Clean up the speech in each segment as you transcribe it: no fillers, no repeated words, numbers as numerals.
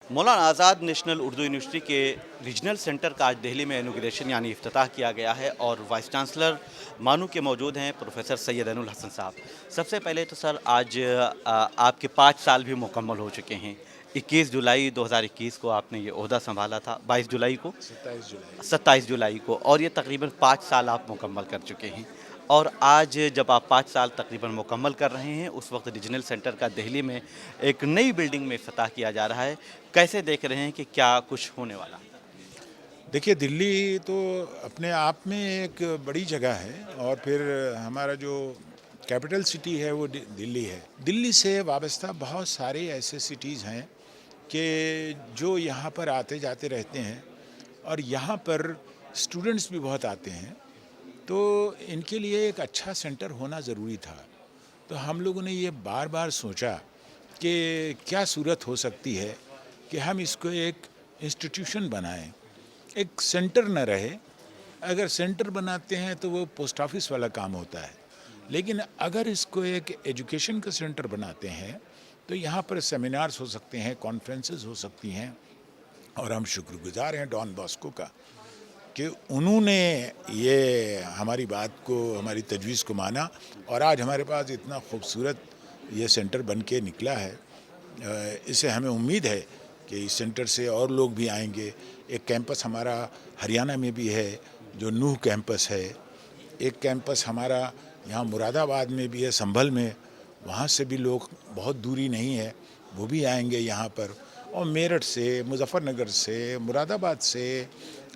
Maulana Azad national Urdu university کے regional centre کا آج دہلی میں انوگریشن یعنی افتتاح کیا گیا ہے اور وائس چانسلر مانو کے موجود ہیں پروفیسر سید عین الحسن صاحب۔ سب سے پہلے تو سر آج آپ کے 5 سال بھی مکمل ہو چکے ہیں۔ 21 جولائی 2021 کو آپ نے یہ عہدہ سنبھالا تھا، 22 جولائی کو، 27 جولائی 27 جولائی کو، اور یہ تقریباً 5 سال آپ مکمل کر چکے ہیں۔ اور آج جب آپ 5 سال تقریباً مکمل کر رہے ہیں، اس وقت ریجنل سینٹر کا دہلی میں ایک نئی بلڈنگ میں افتتاح کیا جا رہا ہے، کیسے دیکھ رہے ہیں کہ کیا کچھ ہونے والا؟ دیکھیے، دلی تو اپنے آپ میں ایک بڑی جگہ ہے، اور پھر ہمارا جو کیپٹل سٹی ہے وہ دلی ہے۔ دلی سے وابستہ بہت سارے ایسے سٹیز ہیں کہ جو یہاں پر آتے جاتے رہتے ہیں، اور یہاں پر اسٹوڈنٹس بھی بہت آتے ہیں، تو ان کے لیے ایک اچھا سینٹر ہونا ضروری تھا۔ تو ہم لوگوں نے یہ بار بار سوچا کہ کیا صورت ہو سکتی ہے کہ ہم اس کو ایک انسٹیٹیوشن بنائیں، ایک سینٹر نہ رہے۔ اگر سینٹر بناتے ہیں تو وہ پوسٹ آفس والا کام ہوتا ہے، لیکن اگر اس کو ایک ایجوکیشن کا سینٹر بناتے ہیں تو یہاں پر سیمینارز ہو سکتے ہیں، کانفرنسز ہو سکتی ہیں، اور ہم شکر گزار ہیں ڈان باسکو کا کہ انہوں نے یہ ہماری بات کو، ہماری تجویز کو مانا، اور آج ہمارے پاس اتنا خوبصورت یہ سینٹر بن کے نکلا ہے۔ اس سے ہمیں امید ہے کہ اس سینٹر سے اور لوگ بھی آئیں گے۔ ایک کیمپس ہمارا ہریانہ میں بھی ہے جو نوح کیمپس ہے، ایک کیمپس ہمارا یہاں مراد آباد میں بھی ہے، سنبھل میں، وہاں سے بھی لوگ بہت دوری نہیں ہے، وہ بھی آئیں گے یہاں پر، اور میرٹھ سے، مظفر نگر سے، مراد آباد سے،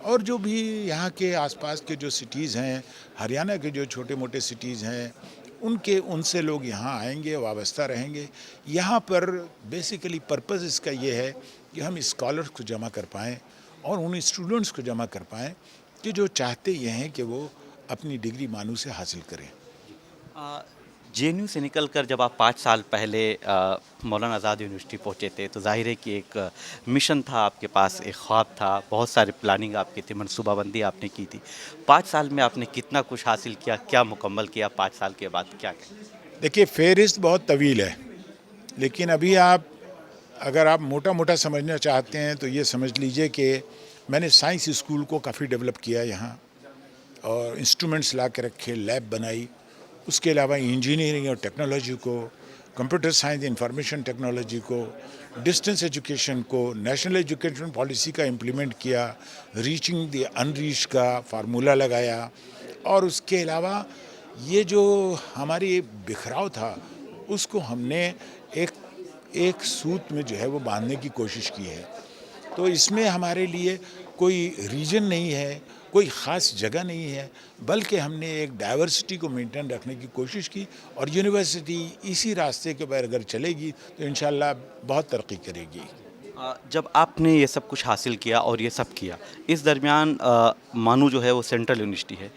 اور جو بھی یہاں کے آس پاس کے جو سٹیز ہیں، ہریانہ کے جو چھوٹے موٹے سٹیز ہیں، ان سے لوگ یہاں آئیں گے، وابستہ رہیں گے۔ یہاں پر بیسیکلی پرپز اس کا یہ ہے کہ ہم اسکالرس کو جمع کر پائیں اور ان اسٹوڈنٹس کو جمع کر پائیں کہ جو چاہتے یہ ہیں کہ وہ اپنی ڈگری مانو سے حاصل کریں۔ جے این یو سے نکل کر جب آپ 5 سال پہلے مولانا آزاد یونیورسٹی پہنچے تھے تو ظاہر ہے کہ ایک مشن تھا آپ کے پاس، ایک خواب تھا، بہت سارے پلاننگ آپ کی تھی، منصوبہ بندی آپ نے کی تھی۔ 5 سال میں آپ نے کتنا کچھ حاصل کیا، کیا مکمل کیا 5 سال کے بعد، کیا کہیں؟ دیکھیے، فہرست بہت طویل ہے، لیکن ابھی اگر آپ موٹا موٹا سمجھنا چاہتے ہیں تو یہ سمجھ لیجئے کہ میں نے سائنس اسکول کو کافی ڈیولپ کیا یہاں، اور انسٹرومنٹس لا کے رکھے، لیب بنائی۔ اس کے علاوہ انجینئرنگ اور ٹیکنالوجی کو، کمپیوٹر سائنس، انفارمیشن ٹیکنالوجی کو، ڈسٹنس ایجوکیشن کو، نیشنل ایجوکیشن پالیسی کا امپلیمنٹ کیا، ریچنگ دی ان ریچ کا فارمولہ لگایا، اور اس کے علاوہ یہ جو ہماری بکھراؤ تھا اس کو ہم نے ایک سوت میں جو ہے وہ باندھنے کی کوشش کی ہے۔ تو اس میں ہمارے لیے کوئی ریجن نہیں ہے، کوئی خاص جگہ نہیں ہے، بلکہ ہم نے ایک ڈائیورسٹی کو مینٹین رکھنے کی کوشش کی، اور یونیورسٹی اسی راستے کے پر اگر چلے گی تو انشاءاللہ بہت ترقی کرے گی۔ جب آپ نے یہ سب کچھ حاصل کیا اور یہ سب کیا، اس درمیان مانو جو ہے وہ سینٹرل یونیورسٹی ہے،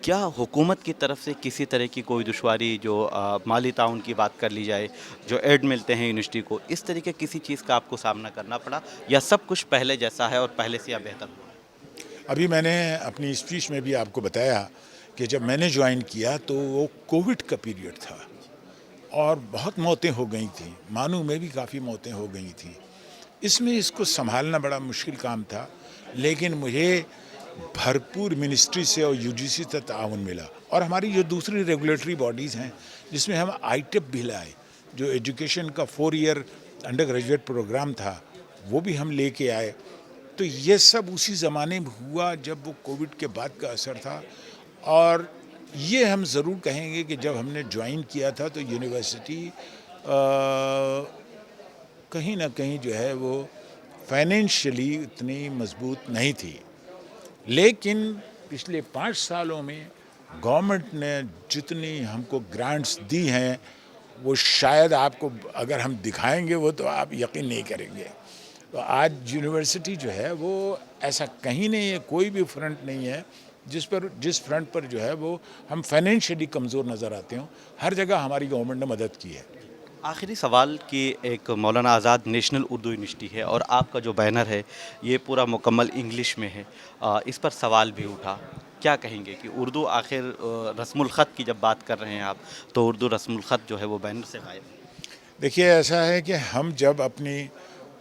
کیا حکومت کی طرف سے کسی طرح کی کوئی دشواری، جو مالی تعاون کی بات کر لی جائے، جو ایڈ ملتے ہیں یونیورسٹی کو، اس طریقے کسی چیز کا آپ کو سامنا کرنا پڑا، یا سب کچھ پہلے جیسا ہے اور پہلے سے یا بہتر ہوا؟ ابھی میں نے اپنی اسپیچ میں بھی آپ کو بتایا کہ جب میں نے جوائن کیا تو وہ کووڈ کا پیریڈ تھا، اور بہت موتیں ہو گئی تھیں، مانو میں بھی کافی موتیں ہو گئی تھیں۔ اس میں اس کو سنبھالنا بڑا مشکل کام تھا، لیکن مجھے بھرپور منسٹری سے اور یو جی سی سے تعاون ملا، اور ہماری جو دوسری ریگولیٹری باڈیز ہیں جس میں ہم آئی ٹیپ بھی لائے، جو ایجوکیشن کا 4 ایئر انڈر گریجویٹ پروگرام تھا وہ بھی ہم لے کے آئے۔ تو یہ سب اسی زمانے میں ہوا جب وہ کووڈ کے بعد کا اثر تھا، اور یہ ہم ضرور کہیں گے کہ جب ہم نے جوائن کیا تھا تو یونیورسٹی کہیں نہ کہیں جو ہے وہ فائنینشلی اتنی مضبوط نہیں تھی، لیکن پچھلے 5 سالوں میں گورنمنٹ نے جتنی ہم کو گرانٹس دی ہیں وہ شاید آپ کو اگر ہم دکھائیں گے وہ تو آپ یقین نہیں کریں گے۔ تو آج یونیورسٹی جو ہے وہ ایسا کہیں نہیں ہے، کوئی بھی فرنٹ نہیں ہے جس فرنٹ پر جو ہے وہ ہم فائنینشلی کمزور نظر آتے ہوں، ہر جگہ ہماری گورنمنٹ نے مدد کی ہے۔ آخری سوال کہ ایک مولانا آزاد نیشنل اردو یونیورسٹی ہے اور آپ کا جو بینر ہے یہ پورا مکمل انگلش میں ہے، اس پر سوال بھی اٹھا، کیا کہیں گے کہ اردو آخر رسم الخط کی جب بات کر رہے ہیں آپ، تو اردو رسم الخط جو ہے وہ بینر سے غائب ہے؟ دیکھیے، ایسا ہے کہ ہم جب اپنی